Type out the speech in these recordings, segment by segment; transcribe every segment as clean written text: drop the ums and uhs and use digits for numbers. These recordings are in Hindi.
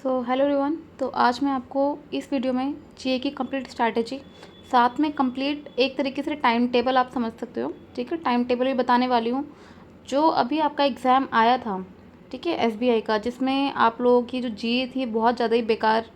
Hello everyone. तो आज मैं आपको इस वीडियो में जीए की कंप्लीट स्ट्रैटेजी, साथ में कंप्लीट एक तरीके से टाइम टेबल आप समझ सकते हो, ठीक है। टाइम टेबल भी बताने वाली हूँ जो अभी आपका एग्ज़ाम आया था, ठीक है, एसबीआई का, जिसमें आप लोगों की जो जीए थी बहुत ज़्यादा ही बेकार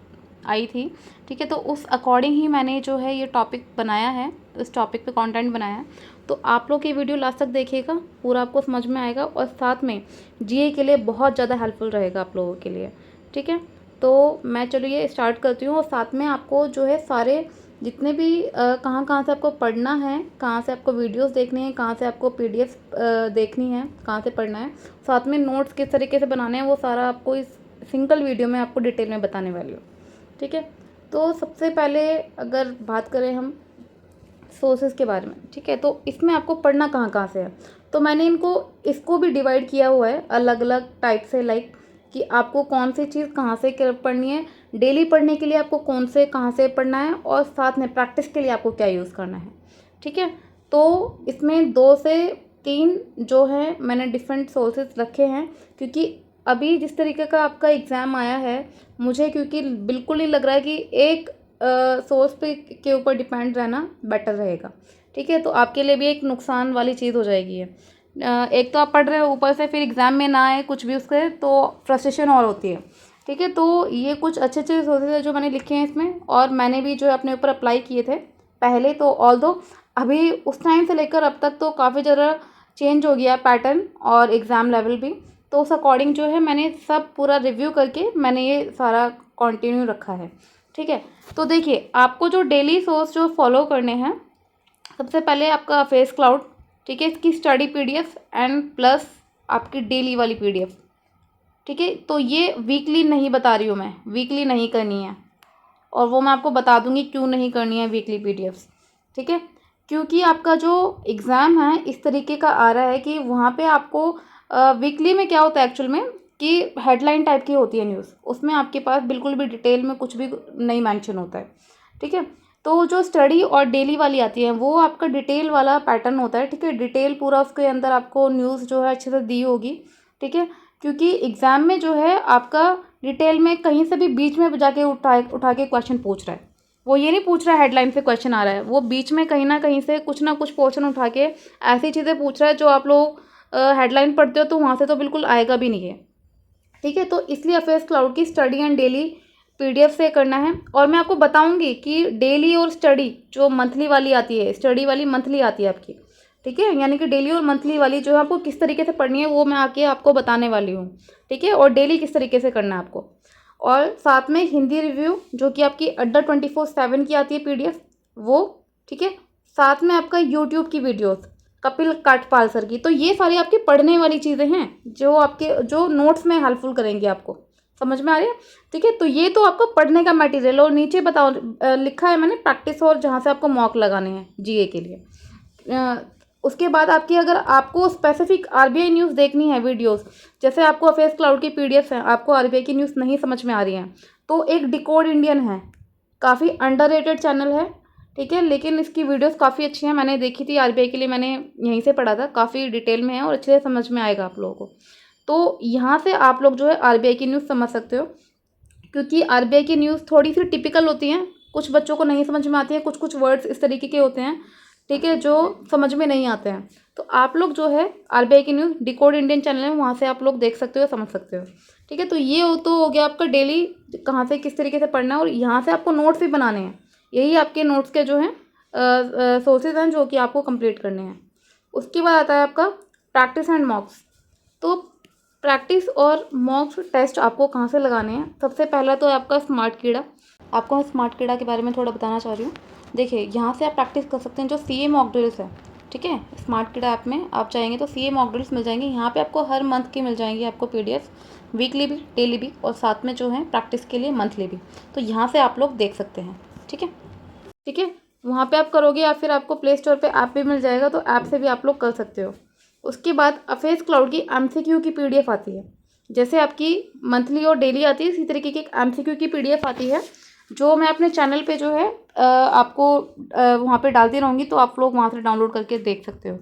आई थी, ठीक है। तो उस अकॉर्डिंग ही मैंने जो है ये टॉपिक बनाया है, इस टॉपिक पे कंटेंट बनाया है। तो आप लोग ये वीडियो लास्ट तक देखिएगा, पूरा आपको समझ में आएगा और साथ में जीए के लिए बहुत ज़्यादा हेल्पफुल रहेगा आप लोगों के लिए, ठीक है। तो मैं चलिए स्टार्ट करती हूँ और साथ में आपको जो है सारे जितने भी कहाँ कहाँ से आपको पढ़ना है, कहाँ से आपको वीडियोस देखनी है, कहाँ से आपको पीडीएफ देखनी है, कहाँ से पढ़ना है, साथ में नोट्स किस तरीके से बनाने हैं, वो सारा आपको इस सिंगल वीडियो में आपको डिटेल में बताने वाली हूँ, ठीक है। तो सबसे पहले अगर बात करें हम सोर्सेज के बारे में, ठीक है, तो इसमें आपको पढ़ना कहाँ कहाँ से है। तो मैंने इसको भी डिवाइड किया हुआ है अलग अलग टाइप से, लाइक कि आपको कौन सी चीज़ कहाँ से पढ़नी है, डेली पढ़ने के लिए आपको कौन से कहाँ से पढ़ना है, और साथ में प्रैक्टिस के लिए आपको क्या यूज़ करना है, ठीक है। तो इसमें 2 से 3 जो है मैंने डिफरेंट सोर्सेज रखे हैं, क्योंकि अभी जिस तरीके का आपका एग्ज़ाम आया है, मुझे क्योंकि बिल्कुल नहीं लग रहा है कि एक सोर्स पे के ऊपर डिपेंड रहना बेटर रहेगा, ठीक है। तो आपके लिए भी एक नुकसान वाली चीज़ हो जाएगी ये। एक तो आप पढ़ रहे हो, ऊपर से फिर एग्ज़ाम में ना आए कुछ भी उसके, तो फ्रस्ट्रेशन और होती है, ठीक है। तो ये कुछ अच्छे अच्छे सोर्सेज है जो मैंने लिखे हैं इसमें, और मैंने भी जो है अपने ऊपर अप्लाई किए थे पहले। तो ऑल्दो अभी उस टाइम से लेकर अब तक तो काफ़ी ज़्यादा चेंज हो गया पैटर्न और एग्ज़ाम लेवल भी। तो उस अकॉर्डिंग जो है मैंने सब पूरा रिव्यू करके मैंने ये सारा कंटिन्यू रखा है, ठीक है। तो देखिए, आपको जो डेली सोर्स जो फॉलो करने हैं, सबसे पहले आपका फेस क्लाउड, ठीक है, इसकी स्टडी पीडीएफ एंड प्लस आपकी डेली वाली पीडीएफ, ठीक है। तो ये वीकली नहीं बता रही हूँ मैं, वीकली नहीं करनी है, और वो मैं आपको बता दूंगी क्यों नहीं करनी है वीकली पीडीएफ्स, ठीक है। क्योंकि आपका जो एग्ज़ाम है इस तरीके का आ रहा है कि वहाँ पे आपको वीकली में क्या होता है एक्चुअल में, कि हेडलाइन टाइप की होती है न्यूज़, उसमें आपके पास बिल्कुल भी डिटेल में कुछ भी नहीं मेंशन होता है, ठीक है। तो जो स्टडी और डेली वाली आती है वो आपका डिटेल वाला पैटर्न होता है, ठीक है। डिटेल पूरा उसके अंदर आपको न्यूज़ जो है अच्छे से दी होगी, ठीक है। क्योंकि एग्ज़ाम में जो है आपका डिटेल में कहीं से भी बीच में जाके उठा के क्वेश्चन पूछ रहा है, वो ये नहीं पूछ रहा है हेडलाइन से क्वेश्चन आ रहा है, वो बीच में कहीं ना कहीं से कुछ ना कुछ पोर्शन उठा के ऐसी चीज़ें पूछ रहा है जो आप लोग हेडलाइन पढ़ते हो तो वहाँ से तो बिल्कुल आएगा भी नहीं है, ठीक है। तो इसलिए अफेयर्स क्लाउड की स्टडी एंड डेली पीडीएफ से करना है। और मैं आपको बताऊंगी कि डेली और स्टडी जो मंथली वाली आती है, स्टडी वाली मंथली आती है आपकी, ठीक है, यानी कि डेली और मंथली वाली जो है आपको किस तरीके से पढ़नी है वो मैं आके आपको बताने वाली हूँ, ठीक है, और डेली किस तरीके से करना है आपको। और साथ में हिंदी रिव्यू जो कि आपकी अड्डा 24/7 की आती है पीडीएफ, वो, ठीक है। साथ में आपका यूट्यूब की वीडियोस कपिल काठपाल सर की। तो ये सारी आपकी पढ़ने वाली चीज़ें हैं जो आपके जो नोट्स में हेल्पफुल करेंगे आपको, समझ में आ रही है, ठीक है। तो ये तो आपका पढ़ने का मटेरियल, और नीचे बताओ लिखा है मैंने प्रैक्टिस, और जहाँ से आपको मॉक लगाने हैं जीए के लिए। उसके बाद आपकी अगर आपको स्पेसिफिक आरबीआई न्यूज़ देखनी है वीडियोस, जैसे आपको अफेयर्स क्लाउड की पीडीएफ है, आपको आरबीआई की न्यूज़ नहीं समझ में आ रही है, तो एक डिकोड इंडियन है, काफ़ी अंडररेटेड चैनल है, ठीक है, लेकिन इसकी वीडियोस काफ़ी अच्छी हैं, मैंने देखी थी आरबीआई के लिए, मैंने यहीं से पढ़ा था, काफ़ी डिटेल में है और अच्छे से समझ में आएगा आप लोगों को। तो यहाँ से आप लोग जो है आरबीआई की न्यूज़ समझ सकते हो, क्योंकि आरबीआई की न्यूज़ थोड़ी सी टिपिकल होती हैं, कुछ बच्चों को नहीं समझ में आती है, कुछ कुछ वर्ड्स इस तरीके के होते हैं, ठीक है, जो समझ में नहीं आते हैं। तो आप लोग जो है आरबीआई की न्यूज़ डिकोड इंडियन चैनल है, वहाँ से आप लोग देख सकते हो, समझ सकते हो, ठीक है। तो ये तो हो गया आपका डेली कहाँ से किस तरीके से पढ़ना है, और यहाँ से आपको नोट्स भी बनाने हैं, यही आपके नोट्स के जो हैं सोर्सेज हैं जो कि आपको कंप्लीट करने हैं। उसके बाद आता है आपका प्रैक्टिस एंड मॉक्स। तो प्रैक्टिस और मॉक टेस्ट आपको कहाँ से लगाने हैं, सबसे पहला तो आपका स्मार्ट कीड़ा। आपको मैं स्मार्ट कीड़ा के बारे में थोड़ा बताना चाह रही हूँ। देखिए, यहाँ से आप प्रैक्टिस कर सकते हैं जो सीए मॉक ड्रिल्स है, ठीक है। स्मार्ट कीड़ा ऐप में आप चाहेंगे तो सीए मॉक ड्रिल्स मिल जाएंगे, यहाँ पे आपको हर मंथ की मिल जाएंगी आपको पीडीएफ, वीकली भी, डेली भी, और साथ में जो है प्रैक्टिस के लिए मंथली भी। तो यहाँ से आप लोग देख सकते हैं, ठीक है, ठीक है। वहाँ पे आप करोगे या फिर आपको प्ले स्टोर पे ऐप भी मिल जाएगा, तो ऐप से भी आप लोग कर सकते हो। उसके बाद अफेयर्स क्लाउड की एमसीक्यू की पीडीएफ आती है, जैसे आपकी मंथली और डेली आती है, इसी तरीके की एक एमसीक्यू की पीडीएफ आती है, जो मैं अपने चैनल पे जो है आपको वहाँ पे डालती रहूँगी, तो आप लोग वहाँ से डाउनलोड करके देख सकते हो।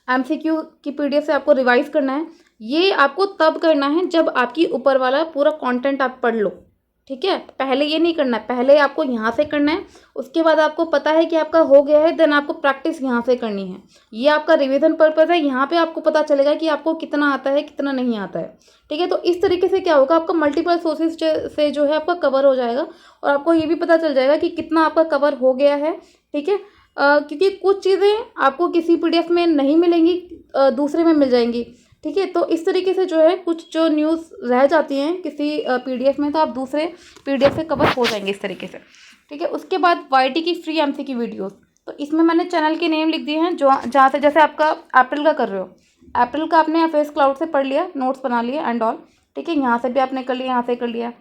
एमसीक्यू की पीडीएफ से आपको रिवाइज करना है, ये आपको तब करना है जब आपकी ऊपर वाला पूरा कंटेंट आप पढ़ लो, ठीक है। पहले ये नहीं करना है, पहले आपको यहाँ से करना है, उसके बाद आपको पता है कि आपका हो गया है, देन आपको प्रैक्टिस यहाँ से करनी है। ये आपका रिवीजन पर्पज़ है, यहाँ पे आपको पता चलेगा कि आपको कितना आता है कितना नहीं आता है, ठीक है। तो इस तरीके से क्या होगा, आपका मल्टीपल सोर्सेज से जो है आपका कवर हो जाएगा और आपको ये भी पता चल जाएगा कि कितना आपका कवर हो गया है, ठीक है। क्योंकि कुछ चीज़ें आपको किसी PDF में नहीं मिलेंगी, दूसरे में मिल जाएंगी, ठीक है। तो इस तरीके से जो है कुछ जो न्यूज़ रह जाती हैं किसी PDF में, तो आप दूसरे PDF से कवर हो जाएंगे इस तरीके से, ठीक है। उसके बाद YT की फ्री MCQ वीडियोस, तो इसमें मैंने चैनल के नेम लिख दिए हैं, जो जहाँ से जैसे आपका अप्रैल का कर रहे हो, अप्रैल का आपने फेस क्लाउड से पढ़ लिया, नोट्स बना लिए एंड ऑल, ठीक है। यहाँ से भी आपने कर लिया, यहाँ से कर लिया,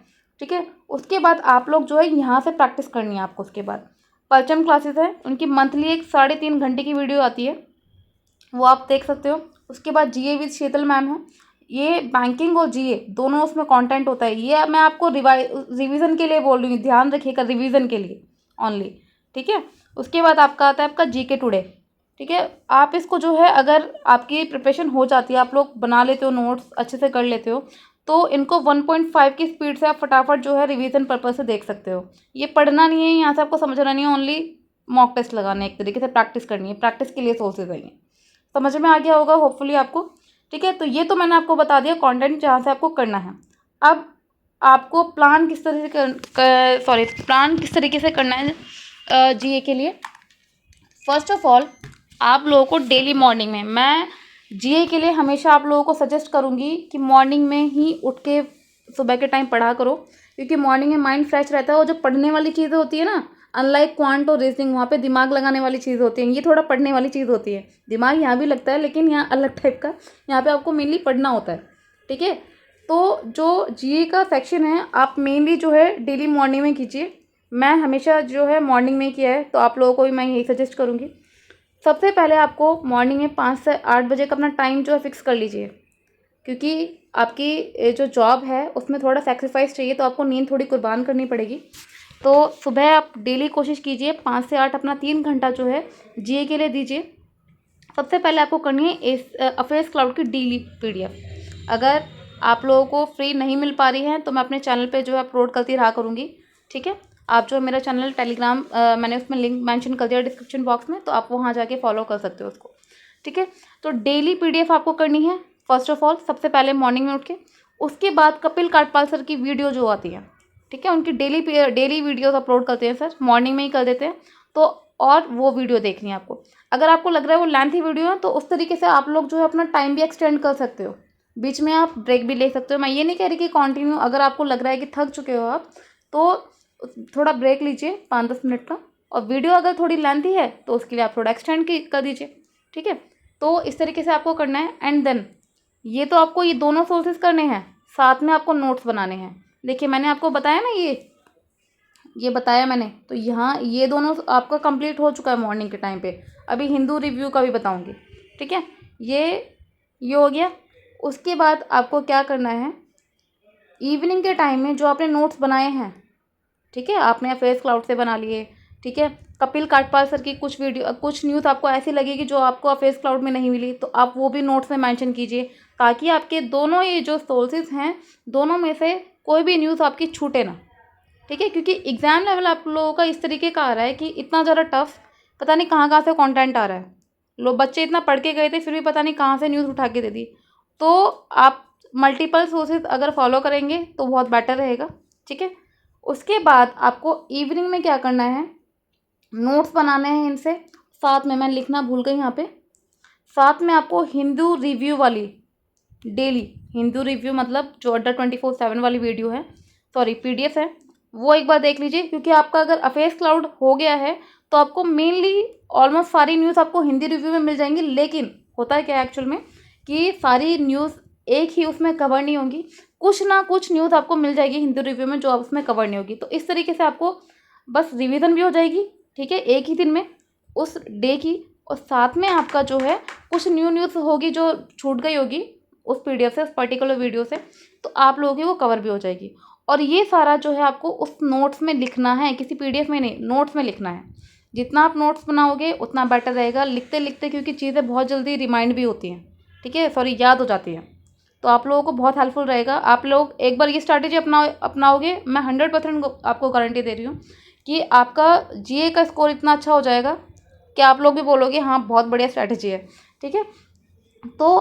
ठीक है। उसके बाद आप लोग जो है यहाँ से प्रैक्टिस करनी है आपको। उसके बाद परचम क्लासेस है, उनकी मंथली एक 3.5 घंटे की वीडियो आती है, वो आप देख सकते हो। उसके बाद GA विद शीतल मैम है, ये बैंकिंग और GA दोनों उसमें कंटेंट होता है। ये मैं आपको रिवीजन के लिए बोल रही हूँ, ध्यान रखिएगा, रिवीजन के लिए ओनली, ठीक है। उसके बाद आपका आता है आपका GK टुडे, ठीक है। आप इसको जो है, अगर आपकी प्रिपरेशन हो जाती है, आप लोग बना लेते हो, नोट्स अच्छे से कर लेते हो, तो इनको 1.5 की स्पीड से आप फटाफट जो है रिवीजन पर्पज से देख सकते हो। ये पढ़ना नहीं है, यहाँ से आपको समझना नहीं है, ओनली मॉक टेस्ट लगाना है, एक तरीके से प्रैक्टिस करनी है, प्रैक्टिस के लिए सोर्सेज है ये। समझ में आ गया होगा होपफुली आपको, ठीक है। तो ये तो मैंने आपको बता दिया कंटेंट जहाँ से आपको करना है। अब आपको प्लान किस तरह से प्लान किस तरीके से करना है GA के लिए। फर्स्ट ऑफ ऑल, आप लोगों को डेली मॉर्निंग में, मैं GA के लिए हमेशा आप लोगों को सजेस्ट करूँगी कि मॉर्निंग में ही उठ के सुबह के टाइम पढ़ा करो, क्योंकि मॉर्निंग में माइंड फ्रेश रहता है और जो पढ़ने वाली चीज़ें होती है ना, अनलाइक क्वांट और रीजनिंग, वहाँ पे दिमाग लगाने वाली चीज़ होती है, ये थोड़ा पढ़ने वाली चीज़ होती है। दिमाग यहाँ भी लगता है, लेकिन यहाँ अलग टाइप का, यहाँ पे आपको मेनली पढ़ना होता है, ठीक है। तो जो GA का सेक्शन है, आप मेनली जो है डेली मॉर्निंग में कीजिए। मैं हमेशा जो है मॉर्निंग में किया है, तो आप लोगों को भी मैं यही सजेस्ट करूँगी। सबसे पहले आपको मॉर्निंग में 5 से 8 बजे का अपना टाइम जो है फिक्स कर लीजिए, क्योंकि आपकी जो जॉब है उसमें थोड़ा सेक्रीफाइस चाहिए, तो आपको नींद थोड़ी कुर्बान करनी पड़ेगी। तो सुबह आप डेली कोशिश कीजिए 5 से 8 अपना 3 घंटा जो है GA के लिए दीजिए। सबसे पहले आपको करनी है इस अफेयर्स क्लाउड की डेली PDF। अगर आप लोगों को फ्री नहीं मिल पा रही है, तो मैं अपने चैनल पे जो है अपलोड करती रहा करूँगी, ठीक है। आप जो मेरा चैनल टेलीग्राम, मैंने उसमें लिंक मेंशन कर दिया डिस्क्रिप्शन बॉक्स में, तो आप वहाँ जाके फॉलो कर सकते हो उसको, ठीक है। तो डेली PDF आपको करनी है फर्स्ट ऑफ ऑल, सबसे पहले मॉर्निंग में उठ के। उसके बाद कपिल काटपाल सर की वीडियो जो आती है, ठीक है, उनकी डेली वीडियोस अपलोड करते हैं सर, मॉर्निंग में ही कर देते हैं, तो और वो वीडियो देखनी है आपको। अगर आपको लग रहा है वो लेंथी वीडियो है, तो उस तरीके से आप लोग जो है अपना टाइम भी एक्सटेंड कर सकते हो, बीच में आप ब्रेक भी ले सकते हो। मैं ये नहीं कह रही कि कंटिन्यू, अगर आपको लग रहा है कि थक चुके हो आप, तो थोड़ा ब्रेक लीजिए 5-10 मिनट का, और वीडियो अगर थोड़ी लेंथी है तो उसके लिए आप थोड़ा एक्सटेंड कर दीजिए, ठीक है। तो इस तरीके से आपको करना है। एंड देन ये तो आपको ये दोनों सोर्सेज करने हैं, साथ में आपको नोट्स बनाने हैं। देखिए मैंने आपको बताया ना, ये बताया मैंने, तो यहाँ ये दोनों आपका कंप्लीट हो चुका है मॉर्निंग के टाइम पे। अभी हिंदू रिव्यू का भी बताऊँगी, ठीक है। ये हो गया। उसके बाद आपको क्या करना है, इवनिंग के टाइम में जो आपने नोट्स बनाए हैं, ठीक है, आपने फेस क्लाउड से बना लिए, ठीक है। कपिल काटपाल सर की कुछ न्यूज़ आपको ऐसी लगेगी जो आपको फेस क्लाउड में नहीं मिली, तो आप वो भी नोट्स में मेंशन कीजिए, ताकि आपके दोनों ये जो सोर्सेज हैं, दोनों में से कोई भी न्यूज़ आपकी छूटे ना, ठीक है। क्योंकि एग्ज़ाम लेवल आप लोगों का इस तरीके का आ रहा है कि इतना ज़्यादा टफ, पता नहीं कहाँ से कंटेंट आ रहा है। लोग बच्चे इतना पढ़ के गए थे, फिर भी पता नहीं कहाँ से न्यूज़ उठा के दे दी। तो आप मल्टीपल सोर्सेज अगर फॉलो करेंगे तो बहुत बेटर रहेगा, ठीक है। उसके बाद आपको इवनिंग में क्या करना है, नोट्स बनाने हैं इनसे, साथ में मैं लिखना भूल गई यहाँ पे, साथ में आपको हिंदू रिव्यू वाली डेली, हिंदू रिव्यू मतलब जो अंडर 24/7 वाली वीडियो है, सॉरी PDF है, वो एक बार देख लीजिए। क्योंकि आपका अगर अफेयर्स क्लाउड हो गया है, तो आपको मेनली ऑलमोस्ट सारी न्यूज़ आपको हिंदी रिव्यू में मिल जाएंगी। लेकिन होता है क्या एक्चुअल में, कि सारी न्यूज़ एक ही उसमें कवर नहीं होंगी, कुछ ना कुछ न्यूज़ आपको मिल जाएगी हिंदी रिव्यू में जो आप उसमें कवर नहीं होगी। तो इस तरीके से आपको बस रिवीजन भी हो जाएगी, ठीक है, एक ही दिन में उस डे की, और साथ में आपका जो है कुछ न्यूज़ होगी जो छूट गई होगी उस PDF से, उस पर्टिकुलर वीडियो से, तो आप लोगों की वो कवर भी हो जाएगी। और ये सारा जो है आपको उस नोट्स में लिखना है, किसी PDF में नहीं, नोट्स में लिखना है। जितना आप नोट्स बनाओगे उतना बेटर रहेगा लिखते लिखते, क्योंकि चीज़ें बहुत जल्दी रिमाइंड भी होती हैं, ठीक है, सॉरी याद हो जाती हैं। तो आप लोगों को बहुत हेल्पफुल रहेगा। आप लोग एक बार ये स्ट्रैटेजी अपनाओगे, मैं 100% आपको गारंटी दे रही हूँ कि आपका जीए का स्कोर इतना अच्छा हो जाएगा कि आप लोग भी बोलोगे हाँ बहुत बढ़िया स्ट्रैटेजी है। ठीक है, तो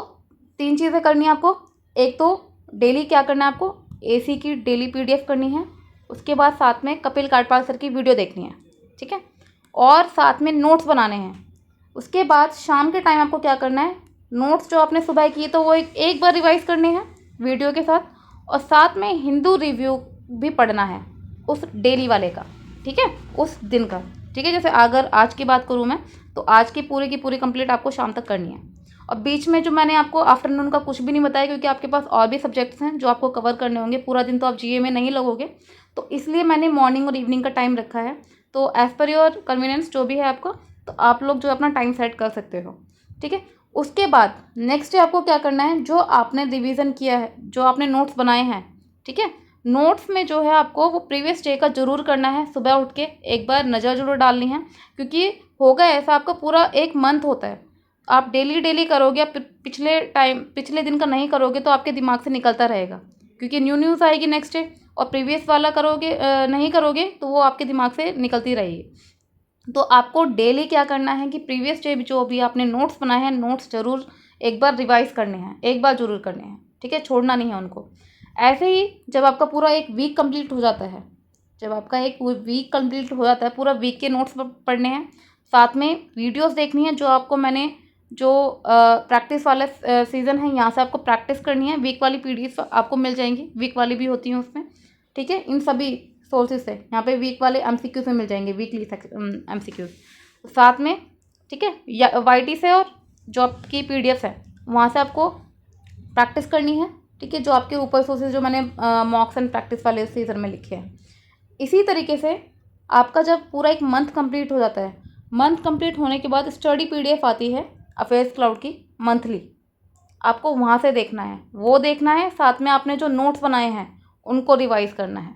3 चीज़ें करनी है आपको। एक तो डेली क्या करना है आपको, एसी की डेली पीडीएफ करनी है। उसके बाद साथ में कपिल काठपाल सर की वीडियो देखनी है। ठीक है, और साथ में नोट्स बनाने हैं। उसके बाद शाम के टाइम आपको क्या करना है, नोट्स जो आपने सुबह किए तो वो एक बार रिवाइज करने हैं वीडियो के साथ, और साथ में हिंदू रिव्यू भी पढ़ना है उस डेली वाले का। ठीक है, उस दिन का। ठीक है, जैसे अगर आज की बात करूँ मैं तो आज की पूरी कंप्लीट आपको शाम तक करनी है। और बीच में जो मैंने आपको आफ्टरनून का कुछ भी नहीं बताया, क्योंकि आपके पास और भी सब्जेक्ट्स हैं जो आपको कवर करने होंगे। पूरा दिन तो आप जीए में नहीं लगोगे, तो इसलिए मैंने मॉर्निंग और इवनिंग का टाइम रखा है। तो एज़ पर योर कन्वीनियंस जो भी है आपको, तो आप लोग जो अपना टाइम सेट कर सकते हो। ठीक है, उसके बाद नेक्स्ट डे आपको क्या करना है, जो आपने रिवीजन किया है, जो आपने नोट्स बनाए हैं, ठीक है, नोट्स में जो है आपको वो प्रीवियस डे का ज़रूर करना है। सुबह उठ के एक बार नज़र ज़रूर डालनी है, क्योंकि होगा ऐसा आपका पूरा एक मंथ होता है। आप डेली करोगे, आप पिछले दिन का नहीं करोगे तो आपके दिमाग से निकलता रहेगा, क्योंकि न्यूज़ आएगी नेक्स्ट डे। और प्रीवियस वाला करोगे नहीं करोगे तो वो आपके दिमाग से निकलती रहेगी। तो आपको डेली क्या करना है कि प्रीवियस डे जो भी आपने नोट्स बनाए हैं, नोट्स ज़रूर एक बार रिवाइज करने हैं, एक बार ज़रूर करने हैं। ठीक है, छोड़ना नहीं है उनको। ऐसे ही जब आपका पूरा एक वीक कंप्लीट हो जाता है, पूरा वीक के नोट्स पढ़ने हैं, साथ में वीडियोस देखनी है। जो आपको मैंने जो प्रैक्टिस वाला सीज़न है, यहाँ से आपको प्रैक्टिस करनी है। वीक वाली पीडीएफ आपको मिल जाएंगी, वीक वाली भी होती हैं उसमें। ठीक है, इन सभी सोर्सेज से यहाँ पे वीक वाले एमसीक्यूज में मिल जाएंगे, वीकली एमसीक्यूज साथ में। ठीक है, या वाईटी से और जॉब की पीडीएफ है, वहाँ से आपको प्रैक्टिस करनी है। ठीक है, जो आपके ऊपर सोर्सेज जो मैंने मॉक्स एंड प्रैक्टिस वाले सीजन में लिखे हैं। इसी तरीके से आपका जब पूरा एक मंथ कंप्लीट हो जाता है, मंथ कंप्लीट होने के बाद स्टडी पीडीएफ आती है अफेयर्स क्लाउड की मंथली, आपको वहाँ से देखना है, वो देखना है। साथ में आपने जो नोट्स बनाए हैं उनको रिवाइज करना है।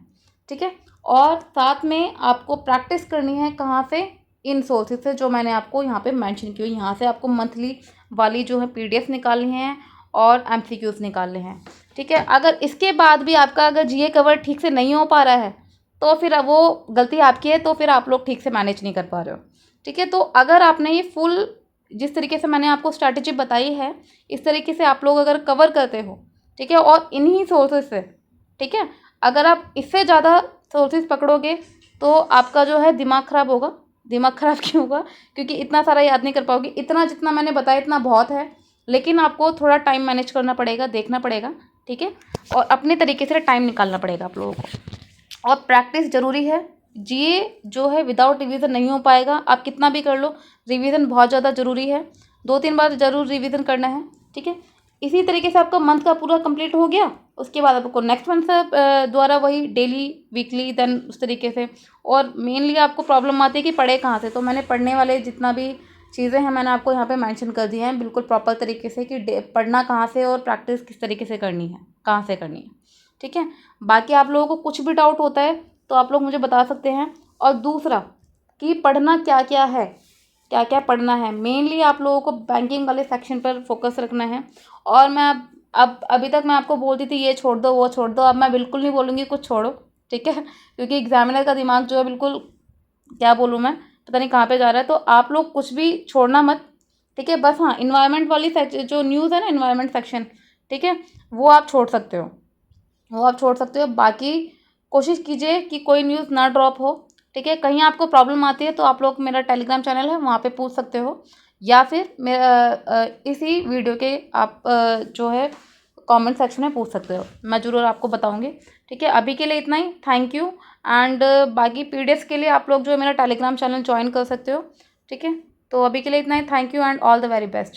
ठीक है, और साथ में आपको प्रैक्टिस करनी है कहाँ से, इन सोर्सेज से जो मैंने आपको यहाँ पे मेंशन की हुई। यहाँ से आपको मंथली वाली जो है पीडीएफ निकालनी है और एमसीक्यूज निकालने हैं। ठीक है, अगर इसके बाद भी आपका अगर जीए कवर ठीक से नहीं हो पा रहा है तो फिर वो गलती आपकी है, तो फिर आप लोग ठीक से मैनेज नहीं कर पा रहे हो। ठीक है, तो अगर आपने ये फुल जिस तरीके से मैंने आपको स्ट्रैटेजी बताई है, इस तरीके से आप लोग अगर कवर करते हो, ठीक है, और इन्हीं सोर्सेज से, ठीक है, अगर आप इससे ज़्यादा सोर्सेज पकड़ोगे तो आपका जो है दिमाग ख़राब होगा। दिमाग ख़राब क्यों होगा, क्योंकि इतना सारा याद नहीं कर पाओगे। इतना जितना मैंने बताया इतना बहुत है, लेकिन आपको थोड़ा टाइम मैनेज करना पड़ेगा, देखना पड़ेगा। ठीक है, और अपने तरीके से टाइम निकालना पड़ेगा आप लोगों को। और प्रैक्टिस ज़रूरी है। जीए जो है विदाउट रिवीजन नहीं हो पाएगा, आप कितना भी कर लो, रिवीजन बहुत ज़्यादा ज़रूरी है। 2-3 बार ज़रूर रिवीजन करना है। ठीक है, इसी तरीके से आपका मंथ का पूरा कंप्लीट हो गया। उसके बाद आपको नेक्स्ट मंथ से द्वारा वही डेली वीकली देन उस तरीके से। और मेनली आपको प्रॉब्लम आती है कि पढ़े कहाँ से, तो मैंने पढ़ने वाले जितना भी चीज़ें हैं मैंने आपको यहाँ पे मेंशन कर दी हैं बिल्कुल प्रॉपर तरीके से कि पढ़ना कहाँ से और प्रैक्टिस किस तरीके से करनी है, कहाँ से करनी है। ठीक है, बाकी आप लोगों को कुछ भी डाउट होता है तो आप लोग मुझे बता सकते हैं। और दूसरा कि पढ़ना क्या क्या है, क्या क्या पढ़ना है, मेनली आप लोगों को बैंकिंग वाले सेक्शन पर फोकस रखना है। और मैं अब अभी तक मैं आपको बोलती थी ये छोड़ दो वो छोड़ दो, अब मैं बिल्कुल नहीं बोलूँगी कुछ छोड़ो। ठीक है, क्योंकि एग्जामिनर का दिमाग जो है बिल्कुल क्या बोलूँ मैं, पता नहीं कहाँ पे जा रहा है। तो आप लोग कुछ भी छोड़ना मत। ठीक है, बस हाँ इन्वायरमेंट वाली जो न्यूज़ है ना, इन्वायरमेंट सेक्शन, ठीक है, वो आप छोड़ सकते हो। बाकी कोशिश कीजिए कि कोई न्यूज़ ना ड्रॉप हो। ठीक है, कहीं आपको प्रॉब्लम आती है तो आप लोग मेरा टेलीग्राम चैनल है वहाँ पे पूछ सकते हो, या फिर मेरा इसी वीडियो के आप जो है कमेंट सेक्शन में पूछ सकते हो, मैं ज़रूर आपको बताऊँगी। ठीक है, अभी के लिए इतना ही, थैंक यू। एंड बाकी पीडीएफ के लिए आप लोग जो है मेरा टेलीग्राम चैनल ज्वाइन कर सकते हो। ठीक है, तो अभी के लिए इतना ही, thank you and all the very best.